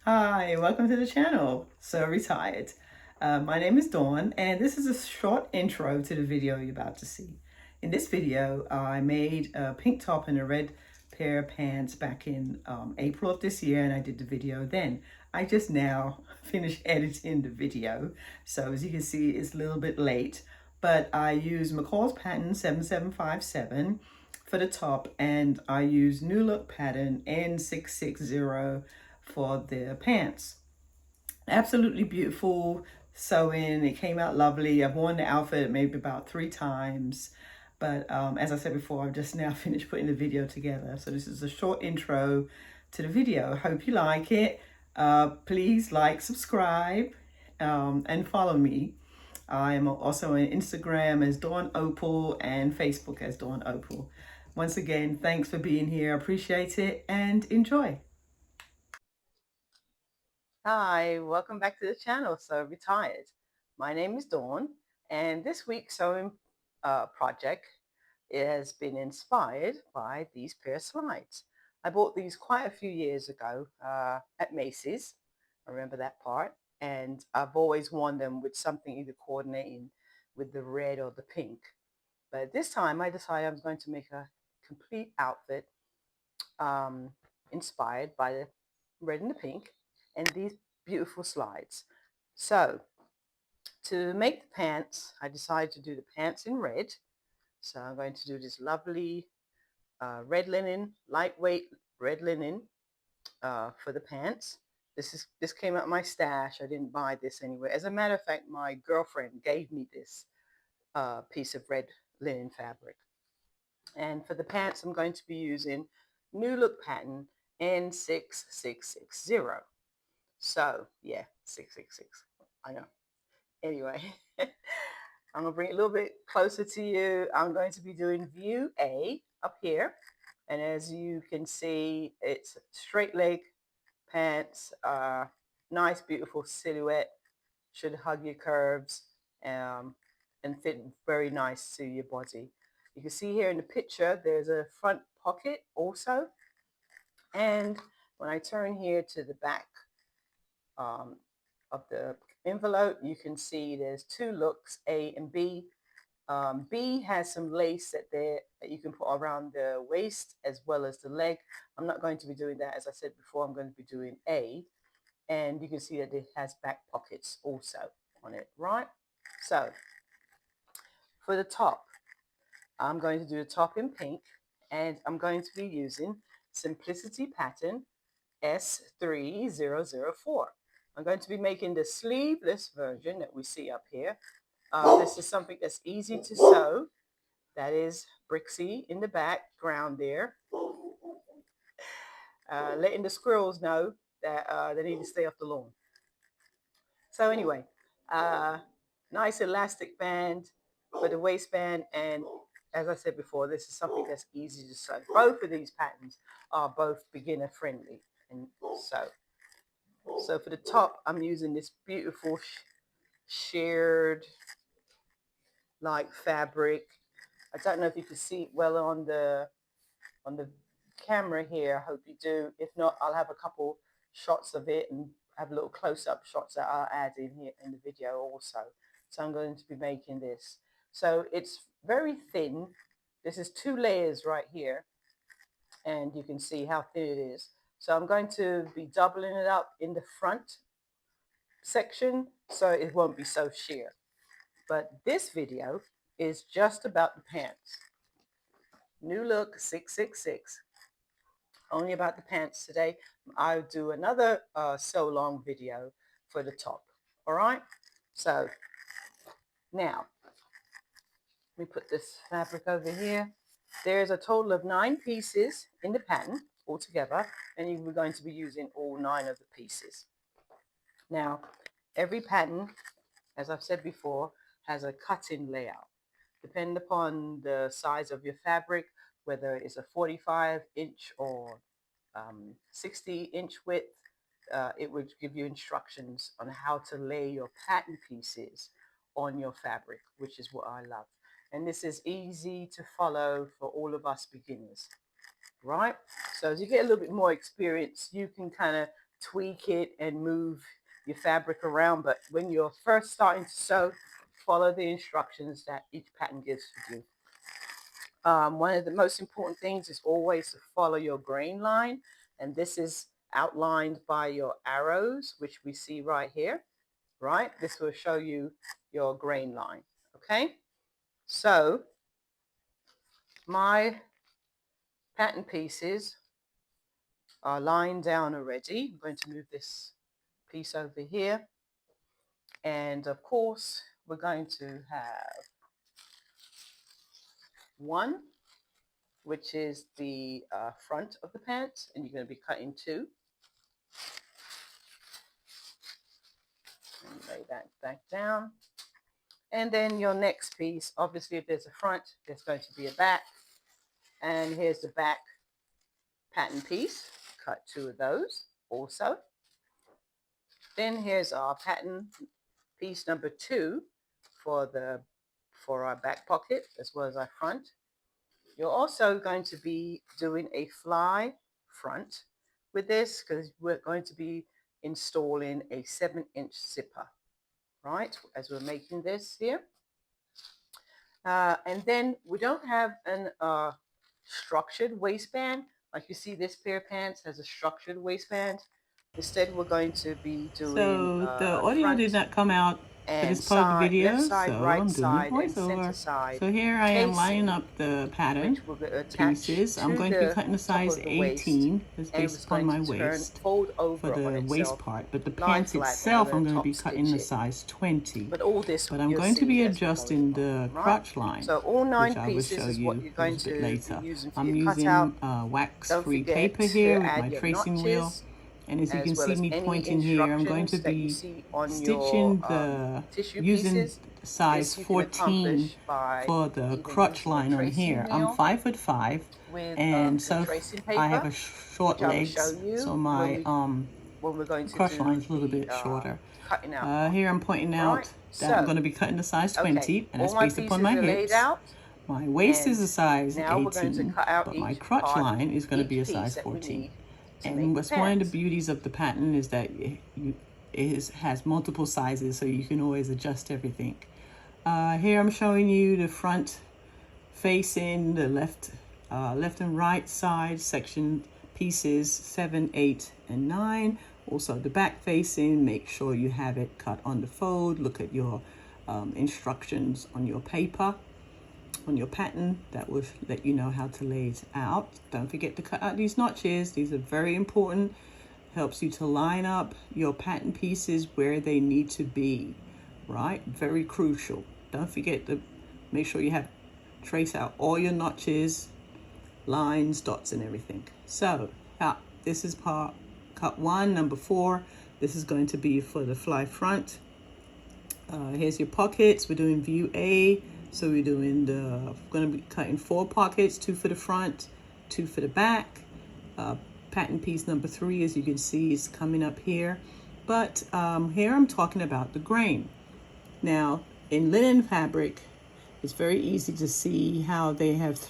Hi, welcome to the channel. So Retired. My name is Dawn, and this is a short intro to the video you're about to see. In this video, I made a pink top and a red pair of pants back in April of this year, and I did the video then. I just now finished editing the video, so as you can see, it's a little bit late, but I used McCall's pattern 7757 for the top, and I used New Look pattern N660 for the pants. Absolutely beautiful sewing. It came out lovely. I've worn the outfit maybe about 3 times. But as I said before, I've just now finished putting the video together. So this is a short intro to the video. Hope you like it. Please like, subscribe, and follow me. I'm also on Instagram as Dawn Opal and Facebook as Dawn Opal. Once again, thanks for being here. Appreciate it and enjoy. Hi, welcome back to the channel, So Retired. My name is Dawn, and this week's sewing project has been inspired by these pair of slides. I bought these quite a few years ago at Macy's. I remember that part. And I've always worn them with something either coordinating with the red or the pink. But this time I decided I was going to make a complete outfit inspired by the red and the pink and these beautiful slides. So to make the pants, I decided to do the pants in red. So I'm going to do this lovely red linen, lightweight red linen for the pants. This came out of my stash. I didn't buy this anywhere. As a matter of fact, my girlfriend gave me this piece of red linen fabric. And for the pants, I'm going to be using New Look pattern N6660. So yeah, 666. I know. Anyway, I'm gonna bring it a little bit closer to you. I'm going to be doing view A up here. And as you can see, it's straight leg pants, nice, beautiful silhouette, should hug your curves and fit very nice to your body. You can see here in the picture, there's a front pocket also. And when I turn here to the back um, of the envelope, you can see there's two looks, A and B. B has some lace that you can put around the waist as well as the leg. I'm not going to be doing that. As I said before, I'm going to be doing A. And you can see that it has back pockets also on it, right? So for the top, I'm going to do the top in pink, and I'm going to be using Simplicity Pattern S3004. I'm going to be making the sleeveless version that we see up here. This is something that's easy to sew. That is Brixie in the background there, letting the squirrels know that they need to stay off the lawn. So anyway, nice elastic band for the waistband, and as I said before, this is something that's easy to sew. Both of these patterns are both beginner friendly, and so for the top, I'm using this beautiful sheared like fabric. I don't know if you can see it well on the camera here. I hope you do. If not, I'll have a couple shots of it and have a little close-up shots that I'll add in here in the video also. So I'm going to be making this. So it's very thin. This is 2 layers right here, and you can see how thin it is. So I'm going to be doubling it up in the front section so it won't be so sheer. But this video is just about the pants. New Look 666. Only about the pants today. I'll do another sew long video for the top. All right. So now let me put this fabric over here. There's a total of 9 pieces in the pattern altogether, and you're going to be using all 9 of the pieces. Now, every pattern, as I've said before, has a cut-in layout. Depending upon the size of your fabric, whether it's a 45-inch or 60-inch width, it would give you instructions on how to lay your pattern pieces on your fabric, which is what I love. And this is easy to follow for all of us beginners, right? So as you get a little bit more experience, you can kind of tweak it and move your fabric around. But when you're first starting to sew, follow the instructions that each pattern gives you. One of the most important things is always to follow your grain line. And this is outlined by your arrows, which we see right here, right? This will show you your grain line, okay? So my pattern pieces are lying down already. I'm going to move this piece over here. And of course, we're going to have one, which is the front of the pants, and you're going to be cutting two. And lay that back down. And then your next piece, obviously if there's a front, there's going to be a back. And here's the back pattern piece. Cut two of those also. Then here's our pattern piece number two for our back pocket as well as our front. You're also going to be doing a fly front with this because we're going to be installing a 7-inch zipper, right, as we're making this here. And then we don't have an structured waistband. Like you see, this pair of pants has a structured waistband. Instead, we're going to be doing So the a audio did front not come out for this and part of the side, left video, side, so right I'm doing a side, and center voiceover. side So here I am lining facing, up the pattern which we're going to attach pieces. I'm to going to be the cutting a top size of the waist, 18. That's and based it's upon going my to waist fold for over on the waist itself, part. But the lie pants flat, and we're itself, going I'm to going to be top cutting stitch the it. size 20. But all this But I'm you'll going to be see as we're going adjusting along, the right? crotch line, So all 9 which I will pieces show is what you you're a going little bit to be later. using for I'm your using cutout. Don't wax-free forget paper here to with add my your tracing wheel. notches And as you as can well see as me any pointing here, I'm going to instructions that you be see on your stitching the tissue using pieces. size This you can 14 accomplish by for the either crotch using a line on tracing here. I'm wheel 5'5", with and some so tracing I have paper, a short which I will show legs, so you my when we're going to crotch do line's a little the bit shorter. cutting out part. Here I'm pointing All right. out that I'm So, going to be cutting the size okay, 20, and all that's my based upon pieces my are laid hips. out, My waist is and a size now we're going to 18, cut out but my each crotch part, line is going to be each a piece size that we 14. need to And make the what's one of the pants. beauties of the pattern is that it has multiple sizes, so you can always adjust everything. Here I'm showing you the front facing the left and right side section pieces 7, 8, and 9. Also the back facing, make sure you have it cut on the fold. Look at your instructions on your paper, on your pattern. That will let you know how to lay it out. Don't forget to cut out these notches. These are very important. Helps you to line up your pattern pieces where they need to be, right? Very crucial. Don't forget to make sure you have trace out all your notches, lines, dots, and everything. So this is part cut 1, number 4. This is going to be for the fly front. Here's your pockets. We're doing view A. So we're going to be cutting 4 pockets, 2 for the front, 2 for the back. Pattern piece number 3, as you can see, is coming up here. But here I'm talking about the grain. Now, in linen fabric, it's very easy to see how they have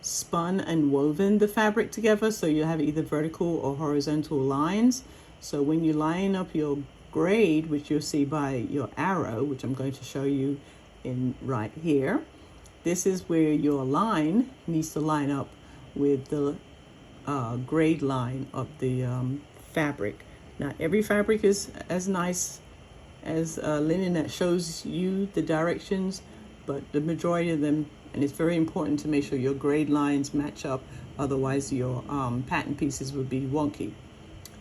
spun and woven the fabric together. So you have either vertical or horizontal lines. So when you line up your grade, which you'll see by your arrow, which I'm going to show you in right here, this is where your line needs to line up with the grade line of the fabric. Now, every fabric is as nice as linen that shows you the directions, but the majority of them, and it's very important to make sure your grade lines match up, otherwise your pattern pieces would be wonky.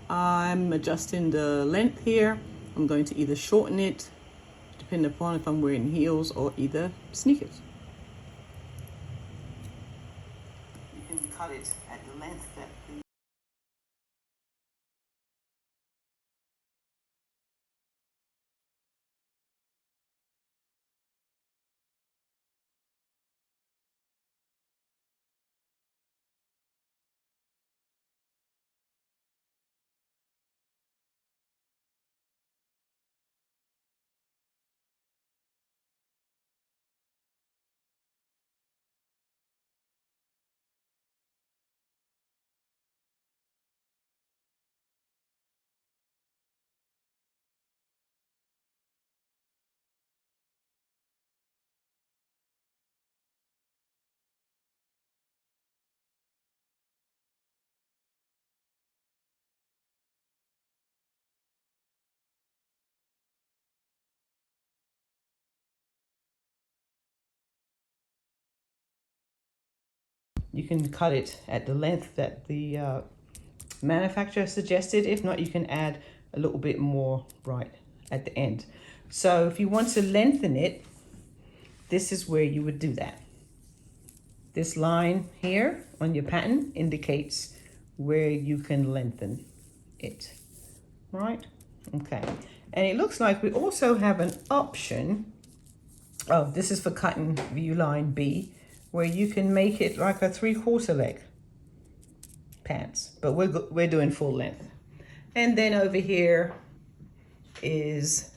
I'm adjusting the length here. I'm going to either shorten it, depending upon if I'm wearing heels or either sneakers. You can cut it at the length that the you can cut it at the length that the manufacturer suggested. If not, you can add a little bit more right at the end. So if you want to lengthen it, this is where you would do that. This line here on your pattern indicates where you can lengthen it, right? Okay, and it looks like we also have an option. Oh, this is for cutting view line B, where you can make it like a 3/4 leg pants, but we're doing full length. And then over here is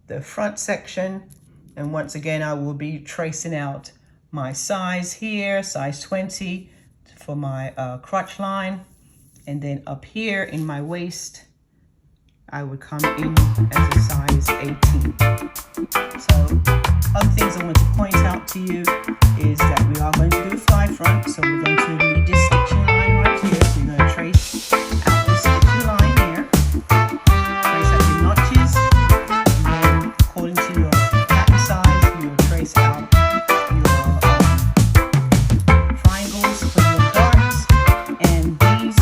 the front section, and once again I will be tracing out my size here, size 20 for my crotch line, and then up here in my waist I would come in as a size 18. So other things I want to point out to you is that we are going to do a fly front, so we're going to lead this stitching line right here. So you're going to trace out this stitching line here, trace out your notches, and then according to your pattern size, you'll trace out your triangles for your darts, and these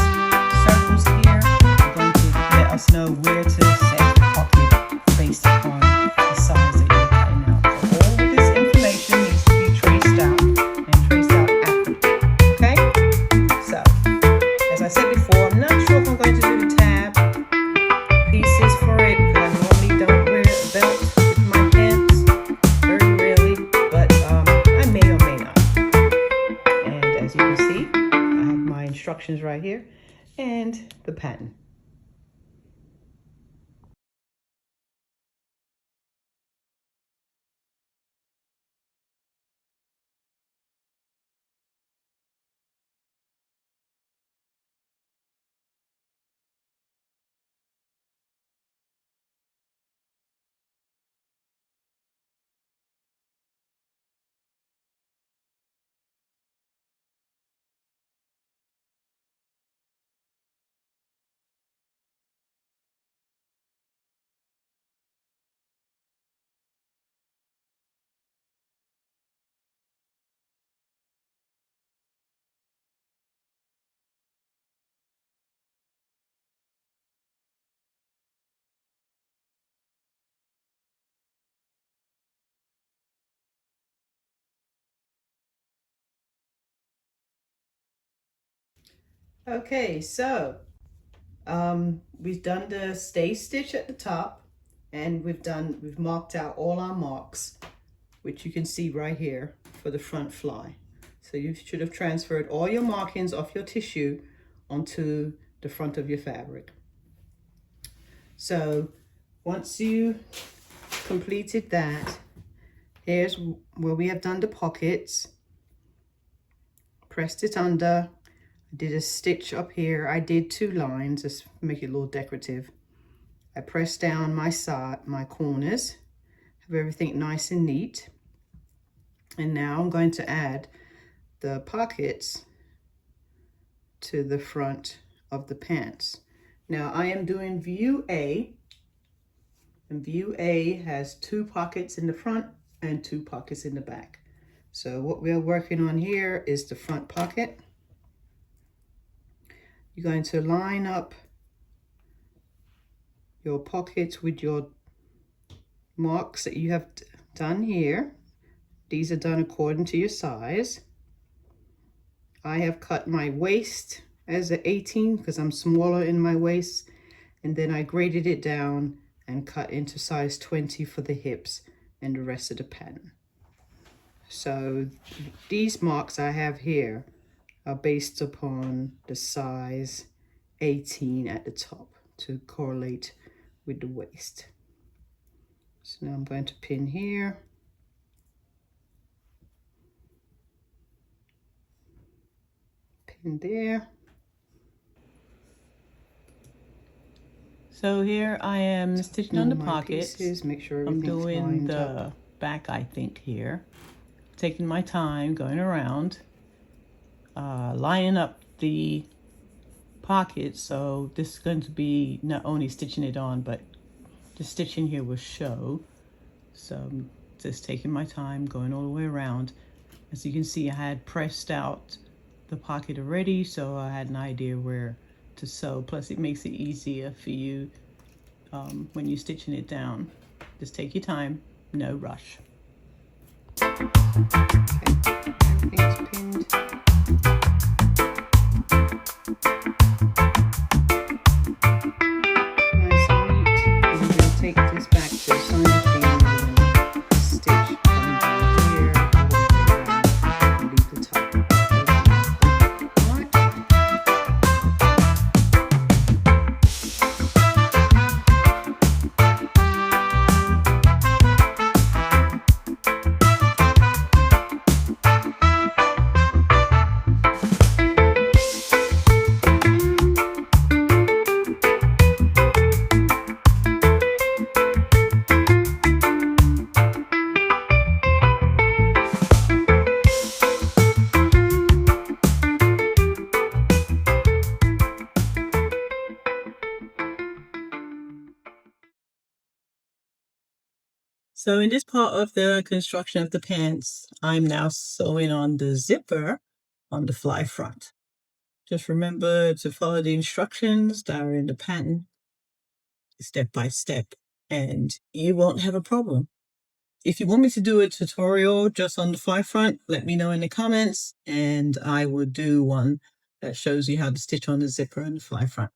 circles here are going to let us know where to set the pocket based upon the size that you're cutting out. So all this information needs to be traced out and traced out accurately. Okay? So, as I said before, I'm not sure if I'm going to do the tab pieces for it because I normally don't wear a belt with my pants, very rarely, but I may or may not. And as you can see, I have my instructions right here and the pattern. Okay, so we've done the stay stitch at the top, and we've marked out all our marks, which you can see right here for the front fly. So you should have transferred all your markings off your tissue onto the front of your fabric. So once you completed that, here's where we have done the pockets. Pressed it under, I did a stitch up here. I did 2 lines, just make it a little decorative. I pressed down my corners, have everything nice and neat. And now I'm going to add the pockets to the front of the pants. Now I am doing view A, and view A has 2 pockets in the front and 2 pockets in the back. So what we're working on here is the front pocket. You're going to line up your pockets with your marks that you have done here. These are done according to your size. I have cut my waist as an 18 because I'm smaller in my waist, and then I graded it down and cut into size 20 for the hips and the rest of the pattern. So these marks I have here are based upon the size 18 at the top to correlate with the waist. So now I'm going to pin here. Pin there. So here I am stitching on the pockets. Pieces, make sure I'm doing the up. back, I think, here. Taking my time, going around, lining up the pockets. So this is going to be not only stitching it on, but the stitching here will show. So I'm just taking my time, going all the way around. As you can see, I had pressed out the pocket already, so I had an idea where to sew. Plus, it makes it easier for you when you're stitching it down. Just take your time, no rush. Okay, everything's pinned. Nice and neat. I'm going to take this back to the side of the and stitch from down here all the way around and leave the top. Alright. So in this part of the construction of the pants, I'm now sewing on the zipper on the fly front. Just remember to follow the instructions that are in the pattern step by step, and you won't have a problem. If you want me to do a tutorial just on the fly front, let me know in the comments, and I will do one that shows you how to stitch on the zipper and the fly front.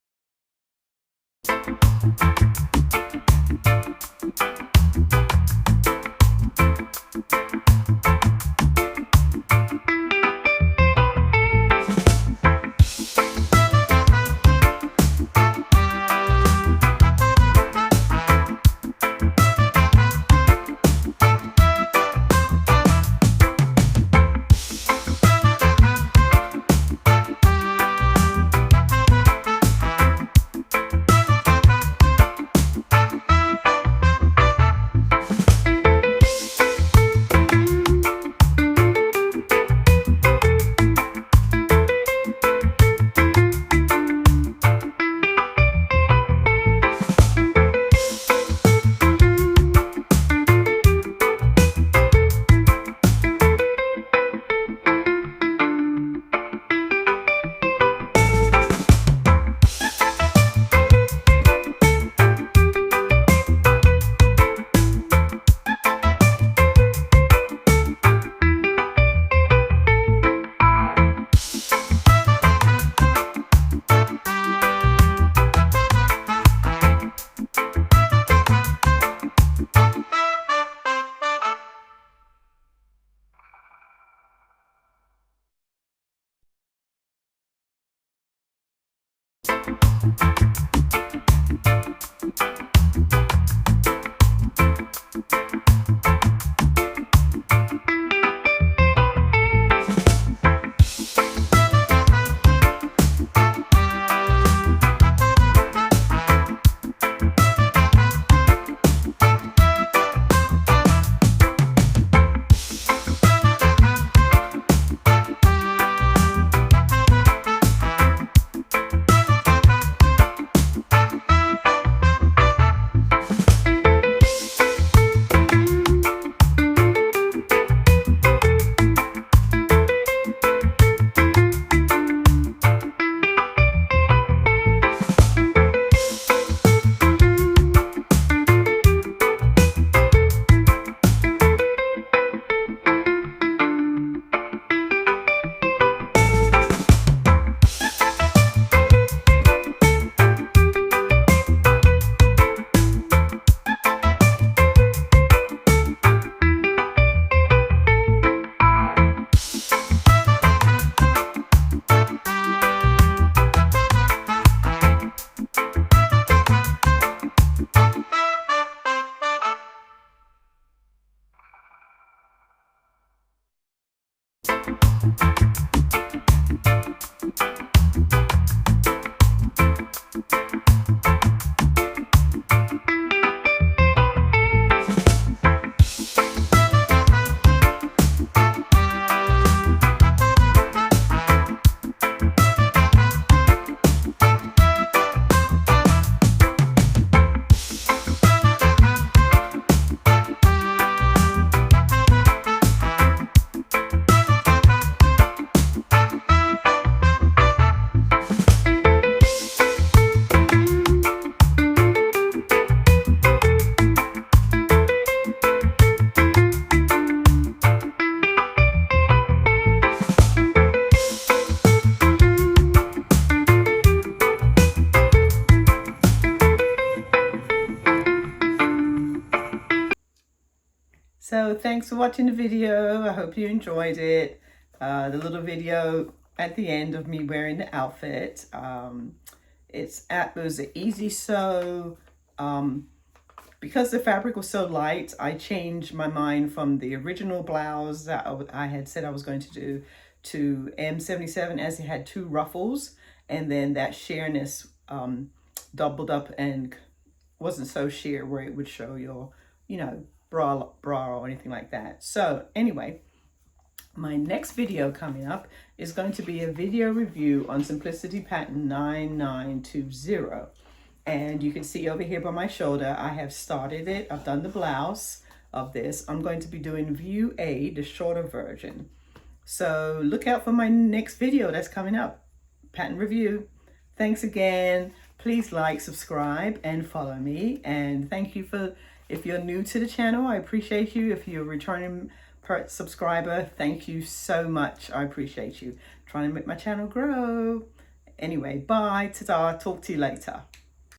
So thanks for watching the video. I hope you enjoyed it. The little video at the end of me wearing the outfit. It was an easy sew. Because the fabric was so light, I changed my mind from the original blouse that I had said I was going to do to M77, as it had 2 ruffles, and then that sheerness doubled up and wasn't so sheer where it would show your, you know, bra or anything like that. So anyway, my next video coming up is going to be a video review on Simplicity Pattern 9920. And you can see over here by my shoulder, I have started it. I've done the blouse of this. I'm going to be doing view A, the shorter version. So look out for my next video that's coming up. Pattern review. Thanks again. Please like, subscribe, and follow me. And thank you for, if you're new to the channel, I appreciate you. If you're a returning subscriber, thank you so much. I appreciate you. Trying to make my channel grow. Anyway, bye. Ta-ta. Talk to you later.